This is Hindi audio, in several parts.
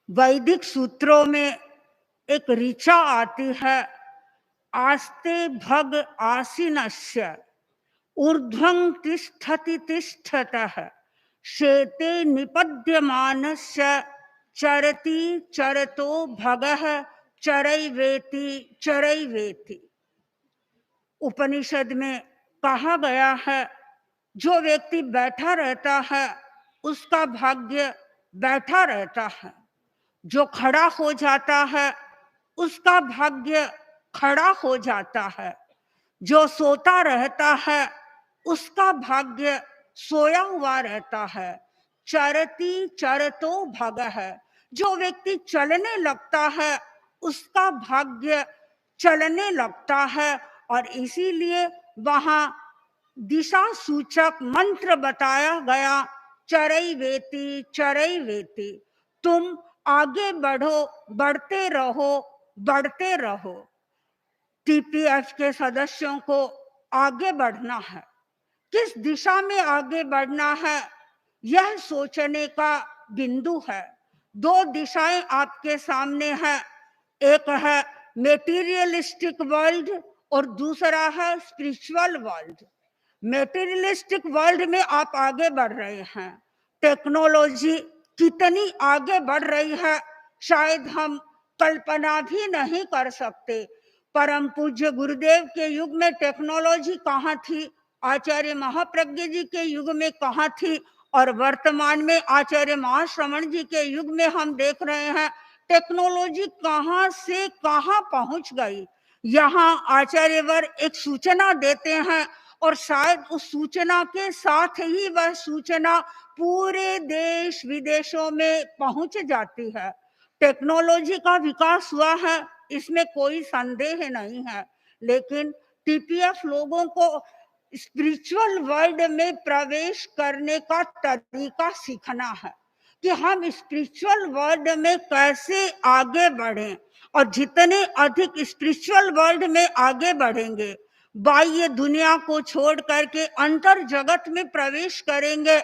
वैदिक सूत्रों में एक ऋचा आती है, आस्ते भग आसीनस्य ऊर्ध्वं तिष्ठति तिष्ठतः शेते निपद्यमानस्य चरति चरतो भगः चरैवेति चरैवेति। उपनिषद में कहा गया है, जो व्यक्ति बैठा रहता है उसका भाग्य बैठा रहता है, जो खड़ा हो जाता है उसका भाग्य खड़ा हो जाता है, जो सोता रहता है उसका भाग्य सोया हुआ रहता है। चरती चरतो भगः, जो व्यक्ति चलने लगता है उसका भाग्य चलने लगता है। और इसीलिए वहां दिशा सूचक मंत्र बताया गया, चरैवेति चरैवेति। तुम आगे बढ़ो, बढ़ते रहो, बढ़ते रहो। टीपीएफ के सदस्यों को आगे बढ़ना है। किस दिशा में आगे बढ़ना है, यह सोचने का बिंदु है। दो दिशाएं आपके सामने है, एक है मेटीरियलिस्टिक वर्ल्ड और दूसरा है स्पिरिचुअल वर्ल्ड। मेटीरियलिस्टिक वर्ल्ड में आप आगे बढ़ रहे हैं, टेक्नोलॉजी कितनी आगे बढ़ रही है शायद हम कल्पना भी नहीं कर सकते। परम पूज्य गुरुदेव के युग में टेक्नोलॉजी कहाँ थी, आचार्य महाप्रज्ञ जी के युग में कहाँ थी, और वर्तमान में आचार्य महाश्रवण जी के युग में हम देख रहे हैं टेक्नोलॉजी कहाँ से कहाँ पहुंच गई। यहाँ आचार्यवर एक सूचना देते हैं और शायद उस सूचना के साथ ही वह सूचना पूरे देश विदेशों में पहुंच जाती है। टेक्नोलॉजी का विकास हुआ है, इसमें कोई संदेह नहीं है, लेकिन टीपीएफ लोगों को स्पिरिचुअल वर्ल्ड में प्रवेश करने का तरीका सीखना है कि हम स्पिरिचुअल वर्ल्ड में कैसे आगे बढ़ें। और जितने अधिक स्पिरिचुअल वर्ल्ड में आगे बढ़ेंगे, बाह्य दुनिया को छोड़ करके अंतर जगत में प्रवेश करेंगे।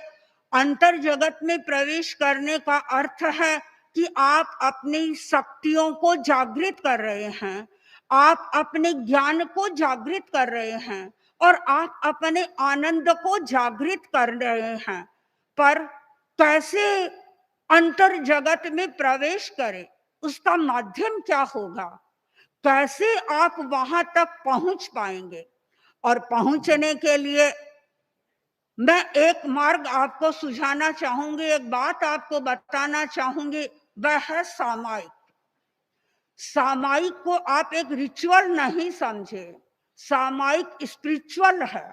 अंतर जगत में प्रवेश करने का अर्थ है कि आप अपनी शक्तियों को जागृत कर रहे हैं, आप अपने ज्ञान को जागृत कर रहे हैं और आप अपने आनंद को जागृत कर रहे हैं। पर कैसे अंतर जगत में प्रवेश करें, उसका माध्यम क्या होगा, कैसे आप वहां तक पहुंच पाएंगे। और पहुंचने के लिए मैं एक मार्ग आपको सुझाना चाहूंगी, एक बात आपको बताना चाहूंगी, वह है सामायिक। सामायिक को आप एक रिचुअल नहीं समझे, सामायिक स्पिरिचुअल है,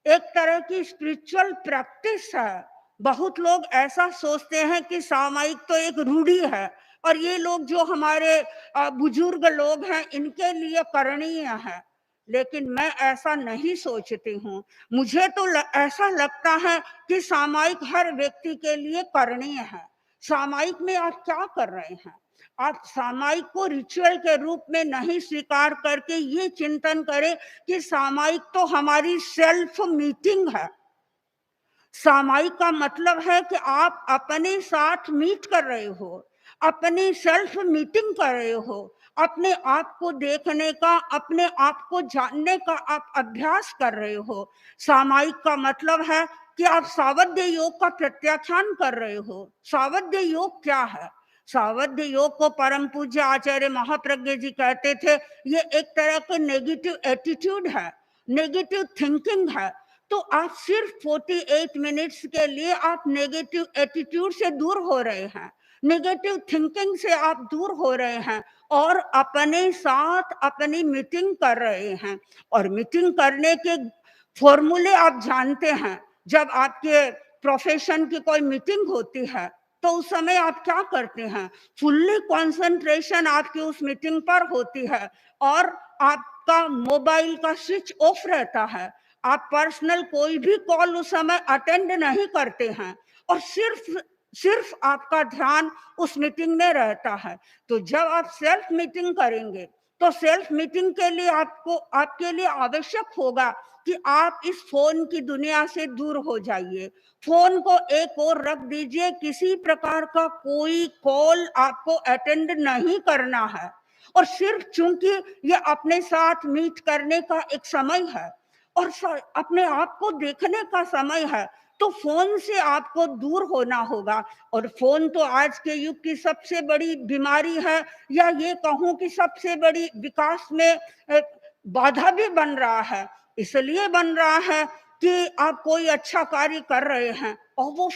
एक तरह की स्पिरिचुअल प्रैक्टिस है। बहुत लोग ऐसा सोचते हैं कि सामायिक तो एक रूढ़ी है और ये लोग जो हमारे बुजुर्ग लोग हैं इनके लिए करणीय है, लेकिन मैं ऐसा नहीं सोचती हूँ। मुझे तो ऐसा लगता है कि सामायिक हर व्यक्ति के लिए करणीय है। सामायिक में आप क्या कर रहे हैं, आप सामायिक को रिचुअल के रूप में नहीं स्वीकार करके ये चिंतन करें कि सामायिक तो हमारी सेल्फ मीटिंग है। सामायिक का मतलब है कि आप अपने साथ मीट कर रहे हो, अपनी सेल्फ मीटिंग कर रहे हो, अपने आप को देखने का, अपने आप को जानने का आप अभ्यास कर रहे हो। सामायिक का मतलब है कि आप सावध्य योग का प्रत्याख्यान कर रहे हो। सावध्य योग क्या है? सावध्य योग को परम पूज्य आचार्य महाप्रज्ञ जी कहते थे, ये एक तरह के नेगेटिव एटीट्यूड है, नेगेटिव थिंकिंग है। तो आप सिर्फ 48 मिनट्स के लिए आप नेगेटिव एटीट्यूड से दूर हो रहे हैं, नेगेटिव थिंकिंग से आप दूर हो रहे हैं और अपने साथ अपनी मीटिंग कर रहे हैं। और मीटिंग करने के फॉर्मूले आप जानते हैं। जब आपके प्रोफेशन की कोई मीटिंग होती है तो उस समय आप क्या करते हैं, फुल्ली कंसंट्रेशन आपकी उस मीटिंग पर होती है और आपका मोबाइल का स्विच ऑफ रहता है। आप पर्सनल कोई भी कॉल उस समय अटेंड नहीं करते हैं और सिर्फ आपका ध्यान उस मीटिंग में रहता है। तो जब आप सेल्फ मीटिंग करेंगे तो सेल्फ मीटिंग के लिए आपको, आपके लिए आवश्यक होगा कि आप इस फोन की दुनिया से दूर हो जाइए, फोन को एक ओर रख दीजिए, किसी प्रकार का कोई कॉल आपको अटेंड नहीं करना है। और सिर्फ चूंकि ये अपने साथ मीट करने का एक समय है और अपने आप को देखने का समय है, तो फोन से आपको दूर होना होगा। और फोन तो आज के युग की सबसे बड़ी बीमारी है, या ये कहूं कि सबसे बड़ी विकास में बाधा भी बन रहा है। इसलिए बन रहा है कि आप कोई अच्छा कार्य कर रहे हैं और वो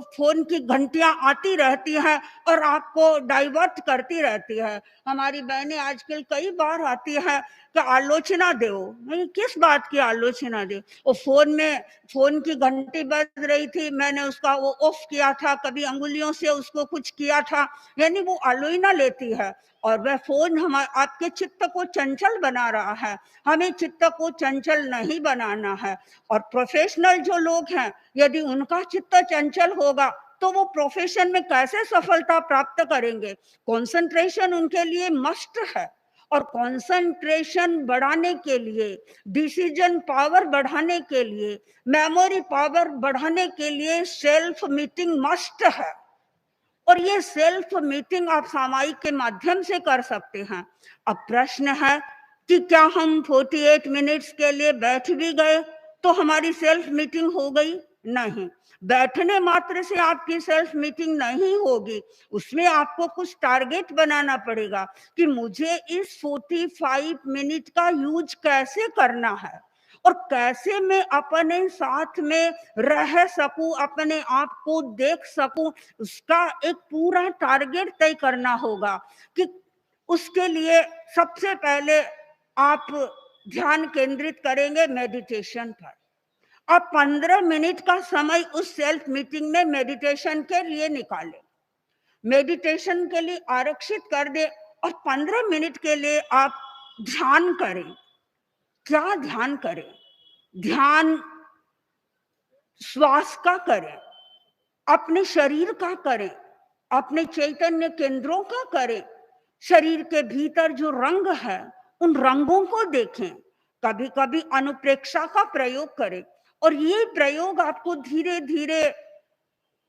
फोन की घंटियां आती रहती हैं और आपको डाइवर्ट करती रहती है। हमारी बहनें आजकल कई बार आती है कि आलोचना दो, नहीं किस बात की आलोचना दे, वो फोन की घंटी बज रही थी, मैंने उसका वो ऑफ किया था, कभी अंगुलियों से उसको कुछ किया था, यानी वो आलोचना लेती है। और वह फोन हम आपके चित्त को चंचल बना रहा है, हमें चित्त को चंचल नहीं बनाना है। और प्रोफेशनल जो लोग हैं, यदि उनका चित्त चंचल होगा तो वो प्रोफेशन में कैसे सफलता प्राप्त करेंगे। कंसंट्रेशन उनके लिए मस्ट है, और कंसंट्रेशन बढ़ाने के लिए, डिसीजन पावर बढ़ाने के लिए, मेमोरी पावर बढ़ाने के लिए सेल्फ मीटिंग मस्ट है। और ये सेल्फ मीटिंग आप सामायिक के माध्यम से कर सकते हैं। अब प्रश्न है कि क्या हम 48 मिनट्स के लिए बैठ भी गए तो हमारी सेल्फ मीटिंग हो गई? नहीं, बैठने मात्र से आपकी सेल्फ मीटिंग नहीं होगी, उसमें आपको कुछ टारगेट बनाना पड़ेगा कि मुझे इस 45 मिनट का यूज कैसे करना है और कैसे मैं अपने साथ में रह सकूं, अपने आप को देख सकूं। उसका एक पूरा टारगेट तय करना होगा कि उसके लिए सबसे पहले आप ध्यान केंद्रित करेंगे मेडिटेशन पर। आप 15 मिनट का समय उस सेल्फ मीटिंग में मेडिटेशन के लिए निकालें, मेडिटेशन के लिए आरक्षित कर दे और 15 मिनट के लिए आप ध्यान करें। क्या ध्यान करें? ध्यान श्वास का करें, अपने शरीर का करें, अपने चैतन्य केंद्रों का करें, शरीर के भीतर जो रंग है उन रंगों को देखें, कभी कभी अनुप्रेक्षा का प्रयोग करें। और ये प्रयोग आपको धीरे धीरे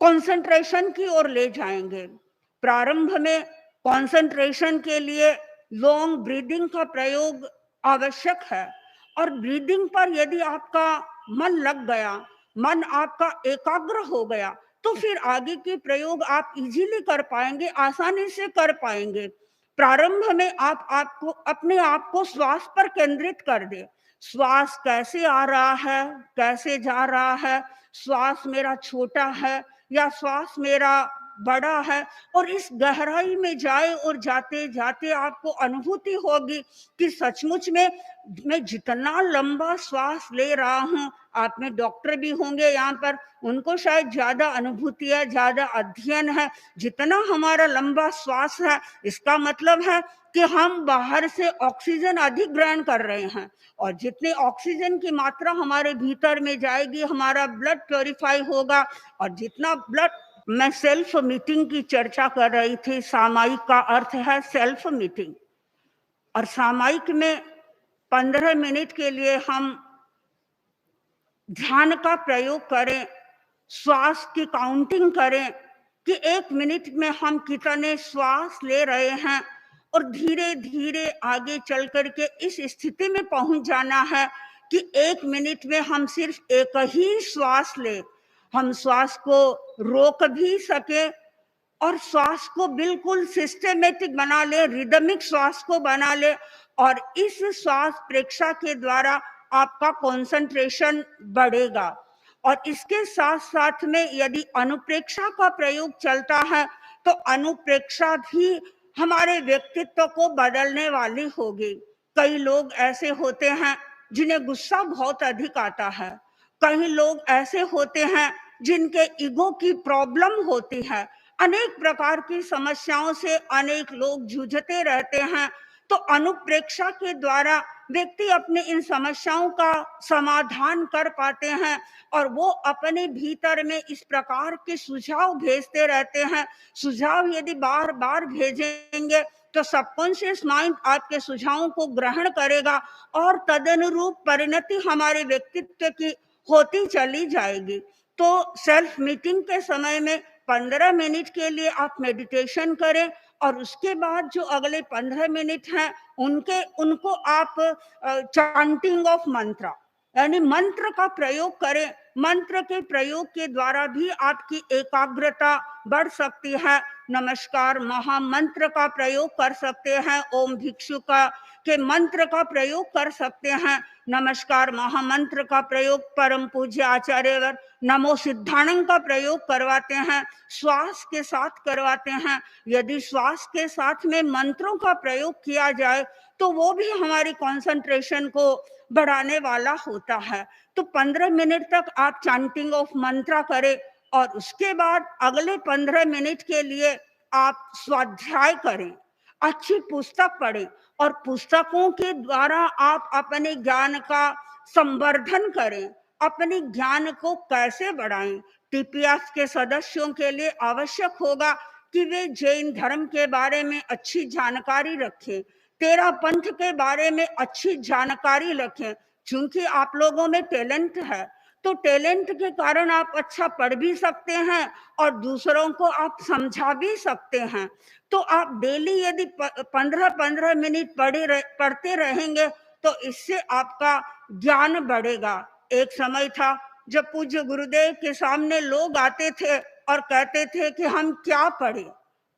कंसंट्रेशन की ओर ले जाएंगे। प्रारंभ में कंसंट्रेशन के लिए लॉन्ग ब्रीदिंग का प्रयोग आवश्यक है, और ब्रीदिंग पर यदि आपका मन लग गया, मन आपका एकाग्र हो गया, तो फिर आगे के प्रयोग आप इजीली कर पाएंगे, आसानी से कर पाएंगे। प्रारंभ में आप आपको अपने आप को श्वास पर केंद्रित कर दे। श्वास कैसे आ रहा है, कैसे जा रहा है, श्वास मेरा छोटा है या श्वास मेरा बड़ा है, और इस गहराई में जाए और जाते जाते आपको अनुभूति होगी कि सचमुच में मैं जितना लंबा श्वास ले रहा हूं, आप में डॉक्टर भी होंगे यहाँ पर, उनको शायद ज्यादा अनुभूति है, ज्यादा अध्ययन है। जितना हमारा लंबा श्वास है, इसका मतलब है कि हम बाहर से ऑक्सीजन अधिक ग्रहण कर रहे हैं, और जितने ऑक्सीजन की मात्रा हमारे भीतर में जाएगी, हमारा ब्लड प्योरीफाई होगा। और जितना ब्लड, मैं सेल्फ मीटिंग की चर्चा कर रही थी, सामायिक का अर्थ है सेल्फ मीटिंग, और सामायिक में 15 मिनट के लिए हम ध्यान का प्रयोग करें, श्वास की काउंटिंग करें कि 1 मिनट में हम कितने श्वास ले रहे हैं, और धीरे धीरे आगे चल करके इस स्थिति में पहुंच जाना है कि 1 मिनट में हम सिर्फ एक ही श्वास ले, हम श्वास को रोक भी सके और श्वास को बिल्कुल सिस्टेमेटिक बना ले, रिदमिक श्वास को बना ले। और इस श्वास प्रेक्षा के द्वारा आपका कंसंट्रेशन बढ़ेगा। और इसके साथ साथ में यदि अनुप्रेक्षा का प्रयोग चलता है तो अनुप्रेक्षा भी हमारे व्यक्तित्व को बदलने वाली होगी। कई लोग ऐसे होते हैं जिन्हें गुस्सा बहुत अधिक आता है, कई लोग ऐसे होते हैं जिनके ईगो की प्रॉब्लम होती है, अनेक प्रकार की समस्याओं से अनेक लोग जूझते रहते हैं। तो अनुप्रेक्षा के द्वारा व्यक्ति अपने इन समस्याओं का समाधान कर पाते हैं, और वो अपने भीतर में इस प्रकार के सुझाव भेजते रहते हैं। सुझाव यदि बार बार भेजेंगे तो सबकॉन्शियस माइंड आपके सुझावों को ग्रहण करेगा और तदनुरूप परिणति हमारे व्यक्तित्व की होती चली जाएगी। तो सेल्फ मीटिंग के समय में 15 मिनट के लिए आप मेडिटेशन करें और उसके बाद जो अगले 15 मिनट हैं उनको आप चांटिंग ऑफ मंत्र यानी मंत्र का प्रयोग करें। मंत्र के प्रयोग के द्वारा भी आपकी एकाग्रता बढ़ सकती है। नमस्कार महामंत्र का प्रयोग कर सकते हैं, ओम भिक्षुका के मंत्र का प्रयोग कर सकते हैं, नमस्कार महामंत्र का प्रयोग परम पूज्य आचार्य नमो सिद्धाणं का प्रयोग करवाते हैं, श्वास के साथ करवाते हैं। यदि श्वास के साथ में मंत्रों का प्रयोग किया जाए तो वो भी हमारी कंसंट्रेशन को बढ़ाने वाला होता है। तो 15 मिनट तक आप चैंटिंग ऑफ मंत्र करें और उसके बाद अगले 15 मिनट के लिए आप स्वाध्याय करें, अच्छी पुस्तक पढ़ें और पुस्तकों के द्वारा आप अपने ज्ञान का संवर्धन करें। अपने ज्ञान को कैसे बढ़ाएं? टीपीएफ के सदस्यों के लिए आवश्यक होगा कि वे जैन धर्म के बारे में अच्छी जानकारी रखें, तेरा पंथ के बारे में अच्छी जानकारी रखें। क्योंकि आप लोगों में टैलेंट है तो टैलेंट के कारण आप अच्छा पढ़ भी सकते हैं और दूसरों को आप समझा भी सकते हैं। तो आप डेली यदि 15-15 मिनट पढ़ते रहेंगे तो इससे आपका ज्ञान बढ़ेगा। एक समय था जब पूज्य गुरुदेव के सामने लोग आते थे और कहते थे कि हम क्या पढ़ें,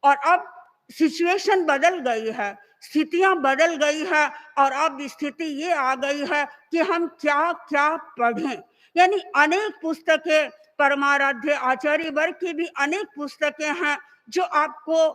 और अब सिचुएशन बदल गई है, स्थितियां बदल गई है और अब स्थिति ये आ गई है कि हम क्या क्या पढ़ें। यानी अनेक पुस्तकें, परमाराध्य आचार्य वर्ग की भी अनेक पुस्तकें हैं जो आपको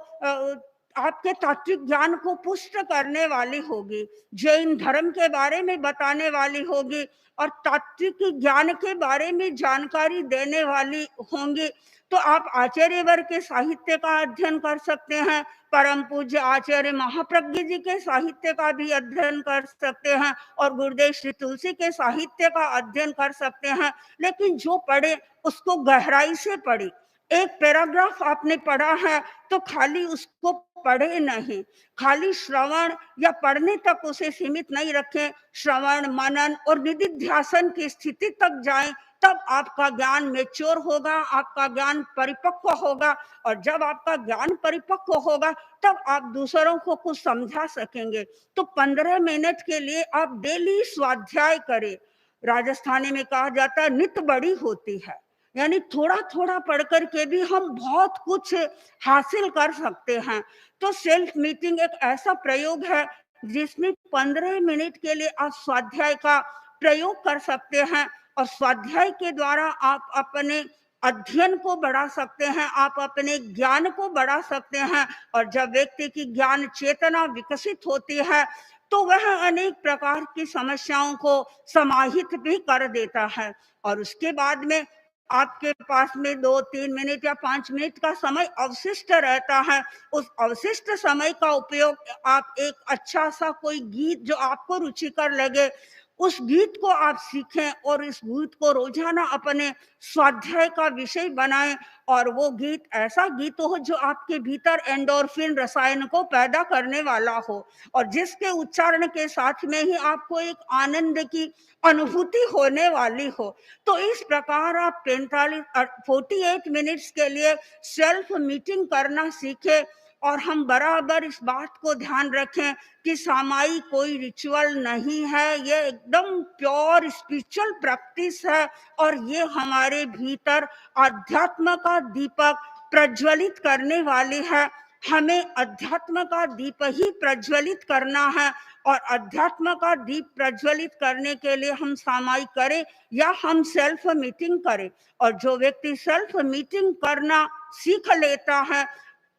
आपके तात्विक ज्ञान को पुष्ट करने वाली होगी, जैन धर्म के बारे में बताने वाली होगी और तात्विक ज्ञान के बारे में जानकारी देने वाली होंगी। तो आप आचार्य वर्ग के साहित्य का अध्ययन कर सकते हैं, परम पूज्य आचार्य महाप्रज्ञ जी के साहित्य का भी अध्ययन कर सकते हैं और गुरुदेव श्री तुलसी के साहित्य का अध्ययन कर सकते हैं। लेकिन जो पढ़े उसको गहराई से पढ़े। एक पैराग्राफ आपने पढ़ा है तो खाली उसको पढ़े नहीं, खाली श्रवण या पढ़ने तक उसे सीमित नहीं रखें। श्रवण, मनन और निधिध्यासन की स्थिति तक जाएं, तब आपका ज्ञान मैच्योर होगा, आपका ज्ञान परिपक्व होगा। और जब आपका ज्ञान परिपक्व होगा तब आप दूसरों को कुछ समझा सकेंगे। तो 15 मिनट के लिए आप डेली स्वाध्याय करें। राजस्थानी में कहा जाता है नित बड़ी होती है, यानी थोड़ा थोड़ा पढ़कर के भी हम बहुत कुछ हासिल कर सकते हैं। तो सेल्फ मीटिंग एक ऐसा प्रयोग है जिसमें 15 मिनट के लिए आप स्वाध्याय का प्रयोग कर सकते हैं और स्वाध्याय के द्वारा आप अपने अध्ययन को बढ़ा सकते हैं, आप अपने ज्ञान को बढ़ा सकते हैं। और जब व्यक्ति की ज्ञान चेतना विकसित होती है तो वह अनेक प्रकार की समस्याओं को समाहित भी कर देता है। और उसके बाद में आपके पास में 2-3 मिनट या 5 मिनट का समय अवशिष्ट रहता है। उस अवशिष्ट समय का उपयोग आप एक अच्छा सा कोई गीत जो आपको रुचिकर लगे उस गीत को आप सीखें और इस गीत को रोजाना अपने स्वाध्याय का विषय बनाएं। और वो गीत ऐसा गीत हो जो आपके भीतर एंडोर्फिन रसायन को पैदा करने वाला हो और जिसके उच्चारण के साथ में ही आपको एक आनंद की अनुभूति होने वाली हो। तो इस प्रकार आप 48 मिनट्स के लिए सेल्फ मीटिंग करना सीखें। और हम बराबर इस बात को ध्यान रखें कि सामायिक कोई रिचुअल नहीं है, ये एकदम प्योर स्पिरिचुअल प्रैक्टिस है और ये हमारे भीतर अध्यात्म का दीपक प्रज्वलित करने वाली है। हमें अध्यात्म का दीप ही प्रज्वलित करना है और अध्यात्म का दीप प्रज्वलित करने के लिए हम सामायिक करें या हम सेल्फ मीटिंग करें। और जो व्यक्ति सेल्फ मीटिंग करना सीख लेता है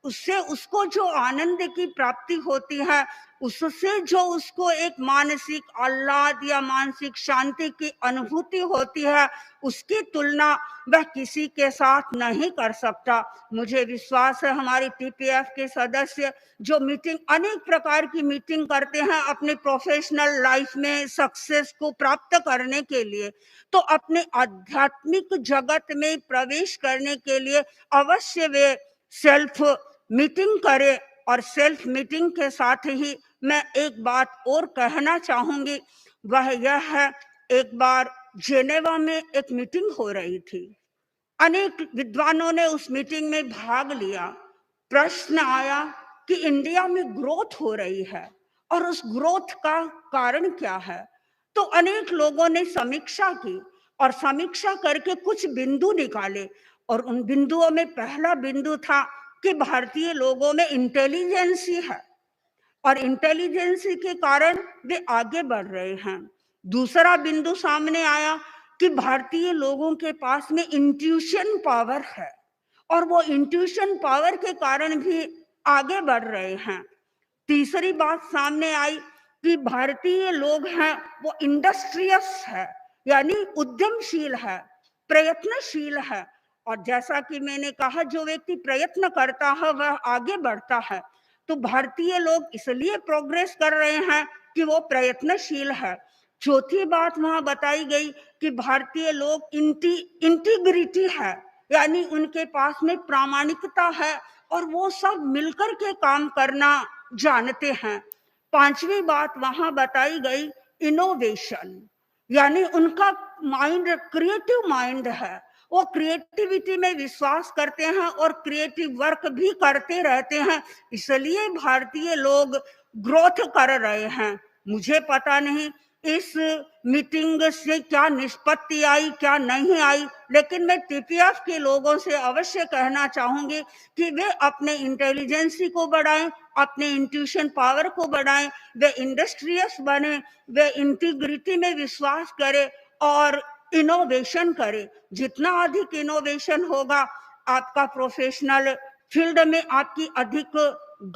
उससे उसको जो आनंद की प्राप्ति होती है, उससे जो उसको एक मानसिक आह्लाद या मानसिक शांति की अनुभूति होती है, उसकी तुलना वह किसी के साथ नहीं कर सकता। मुझे विश्वास है हमारी टीपीएफ के सदस्य जो मीटिंग अनेक प्रकार की मीटिंग करते हैं अपने प्रोफेशनल लाइफ में सक्सेस को प्राप्त करने के लिए, तो अपने आध्यात्मिक जगत में प्रवेश करने के लिए अवश्य वे सेल्फ मीटिंग करें और सेल्फ मीटिंग के साथ ही मैं एक बात और कहना चाहूंगी, वह यह है, एक बार जेनेवा में एक मीटिंग हो रही थी। अनेक विद्वानों ने उस मीटिंग में भाग लिया। प्रश्न आया कि इंडिया में ग्रोथ हो रही है और उस ग्रोथ का कारण क्या है। तो अनेक लोगों ने समीक्षा की और समीक्षा करके कुछ बिंदु निकाले, और उन बिंदुओं में पहला बिंदु था कि भारतीय लोगों में इंटेलिजेंसी है और इंटेलिजेंसी के कारण वे आगे बढ़ रहे हैं। दूसरा बिंदु सामने आया कि भारतीय लोगों के पास में इंट्यूशन पावर है और वो इंट्यूशन पावर के कारण भी आगे बढ़ रहे हैं। तीसरी बात सामने आई कि भारतीय लोग हैं वो इंडस्ट्रियस है, यानी उद्यमशील है, प्रयत्नशील है। और जैसा कि मैंने कहा, जो व्यक्ति प्रयत्न करता है वह आगे बढ़ता है। तो भारतीय लोग इसलिए प्रोग्रेस कर रहे हैं कि वो प्रयत्नशील है। चौथी बात वहां बताई गई कि भारतीय लोग इंटीग्रिटी है, यानी उनके पास में प्रामाणिकता है और वो सब मिलकर के काम करना जानते हैं। पांचवी बात वहां बताई गई इनोवेशन, यानी उनका माइंड क्रिएटिव माइंड है, वो क्रिएटिविटी में विश्वास करते हैं और क्रिएटिव वर्क भी करते रहते हैं, इसलिए भारतीय लोग ग्रोथ कर रहे हैं। मुझे पता नहीं इस मीटिंग से क्या निष्पत्ति आई क्या नहीं आई, लेकिन मैं टीपीएफ के लोगों से अवश्य कहना चाहूंगी कि वे अपने इंटेलिजेंसी को बढ़ाएं, अपने इंट्यूशन पावर को बढ़ाएं, वे इंडस्ट्रियस बने, वे इंटीग्रिटी में विश्वास करें और इनोवेशन करें। जितना अधिक इनोवेशन होगा, आपका प्रोफेशनल फील्ड में आपकी अधिक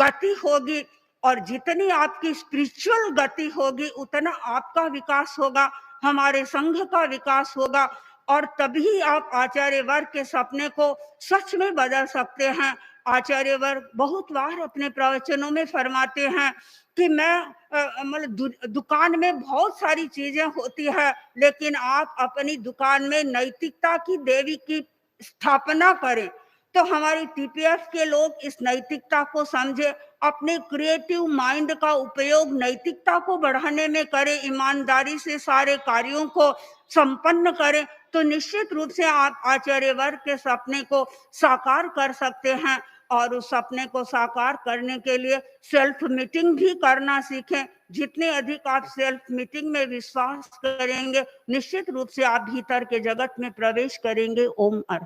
गति होगी, और जितनी आपकी स्पिरिचुअल गति होगी उतना आपका विकास होगा, हमारे संघ का विकास होगा, और तभी आप आचार्य वर्ग के सपने को सच में बदल सकते हैं। आचार्य वर्ग बहुत बार अपने प्रवचनों में फरमाते हैं कि मैं मतलब दुकान में बहुत सारी चीजें होती है, लेकिन आप अपनी दुकान में नैतिकता की देवी की स्थापना करें। तो हमारी टीपीएफ के लोग इस नैतिकता को समझे, अपने क्रिएटिव माइंड का उपयोग नैतिकता को बढ़ाने में करें, ईमानदारी से सारे कार्यों को संपन्न करें, तो निश्चित रूप से आप आचार्य वर्ग के सपने को साकार कर सकते हैं। और उस सपने को साकार करने के लिए सेल्फ मीटिंग भी करना सीखें। जितने अधिक आप सेल्फ मीटिंग में विश्वास करेंगे, निश्चित रूप से आप भीतर के जगत में प्रवेश करेंगे। ओम अर्थ।